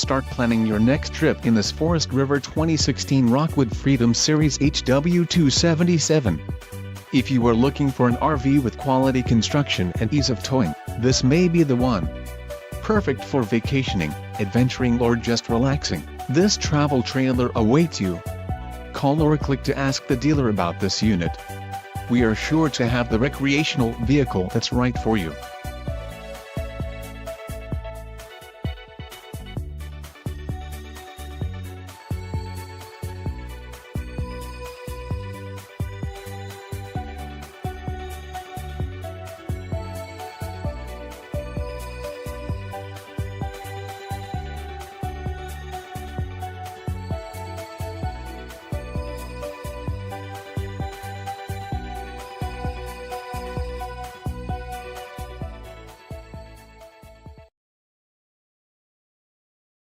Start planning your next trip in this Forest River 2016 Rockwood Freedom Series HW277. If you are looking for an RV with quality construction and ease of towing, this may be the one. Perfect for vacationing, adventuring or just relaxing, this travel trailer awaits you. Call or click to ask the dealer about this unit. We are sure to have the recreational vehicle that's right for you.